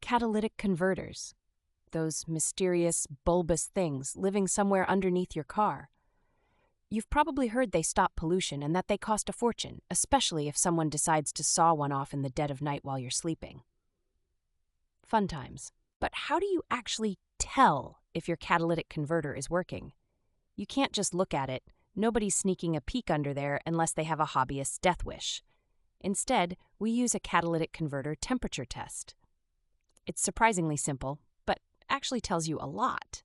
Catalytic converters, those mysterious, bulbous things living somewhere underneath your car. You've probably heard they stop pollution and that they cost a fortune, especially if someone decides to saw one off in the dead of night while you're sleeping. Fun times. But how do you actually tell if your catalytic converter is working? You can't just look at it. Nobody's sneaking a peek under there unless they have a hobbyist's death wish. Instead, we use a catalytic converter temperature test. It's surprisingly simple, but actually tells you a lot.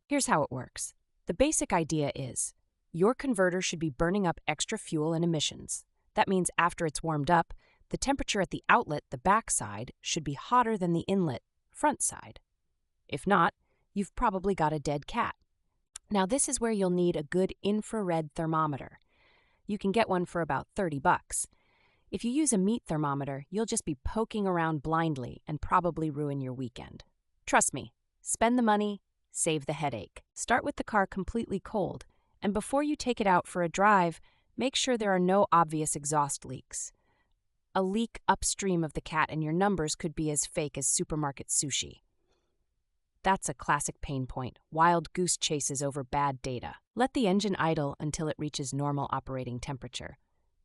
Here's how it works. The basic idea is, your converter should be burning up extra fuel and emissions. That means after it's warmed up, the temperature at the outlet, the back side, should be hotter than the inlet, front side. If not, you've probably got a dead cat. Now this is where you'll need a good infrared thermometer. You can get one for about $30. If you use a meat thermometer, you'll just be poking around blindly and probably ruin your weekend. Trust me, spend the money, save the headache. Start with the car completely cold, and before you take it out for a drive, make sure there are no obvious exhaust leaks. A leak upstream of the cat and your numbers could be as fake as supermarket sushi. That's a classic pain point, wild goose chases over bad data. Let the engine idle until it reaches normal operating temperature.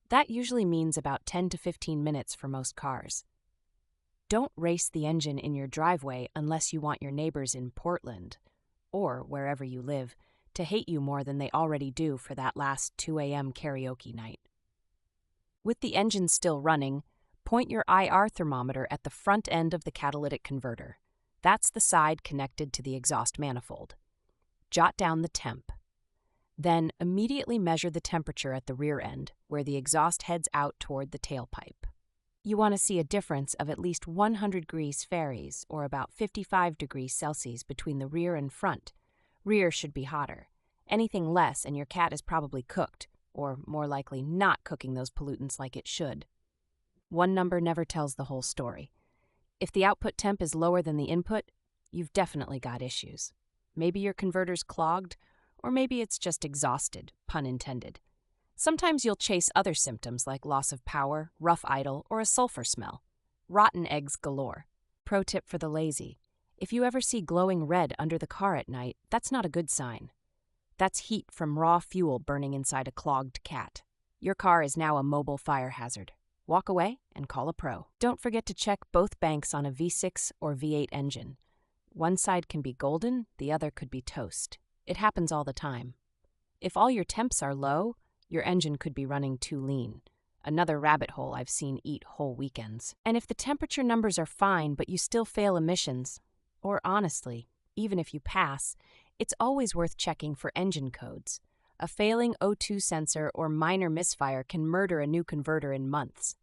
That usually means about 10 to 15 minutes for most cars. Don't race the engine in your driveway unless you want your neighbors in Portland, or wherever you live, to hate you more than they already do for that last 2 a.m. karaoke night. With the engine still running, point your IR thermometer at the front end of the catalytic converter. That's the side connected to the exhaust manifold. Jot down the temp. Then immediately measure the temperature at the rear end, where the exhaust heads out toward the tailpipe. You want to see a difference of at least 100 degrees Fahrenheit, or about 55 degrees Celsius between the rear and front. Rear should be hotter. Anything less and your cat is probably cooked, or more likely not cooking those pollutants like it should. One number never tells the whole story. If the output temp is lower than the input, you've definitely got issues. Maybe your converter's clogged, or maybe it's just exhausted, pun intended. Sometimes you'll chase other symptoms like loss of power, rough idle, or a sulfur smell. Rotten eggs galore. Pro tip for the lazy. If you ever see glowing red under the car at night, that's not a good sign. That's heat from raw fuel burning inside a clogged cat. Your car is now a mobile fire hazard. Walk away and call a pro. Don't forget to check both banks on a V6 or V8 engine. One side can be golden, the other could be toast. It happens all the time. If all your temps are low, your engine could be running too lean. Another rabbit hole I've seen eat whole weekends. And if the temperature numbers are fine but you still fail emissions, or honestly, even if you pass, it's always worth checking for engine codes. A failing O2 sensor or minor misfire can murder a new converter in months.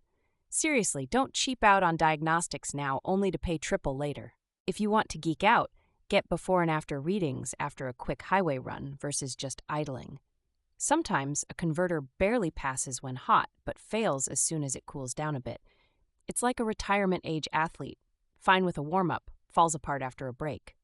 Seriously, don't cheap out on diagnostics now only to pay triple later. If you want to geek out, get before and after readings after a quick highway run versus just idling. Sometimes a converter barely passes when hot, but fails as soon as it cools down a bit. It's like a retirement-age athlete. Fine with a warm-up, falls apart after a break.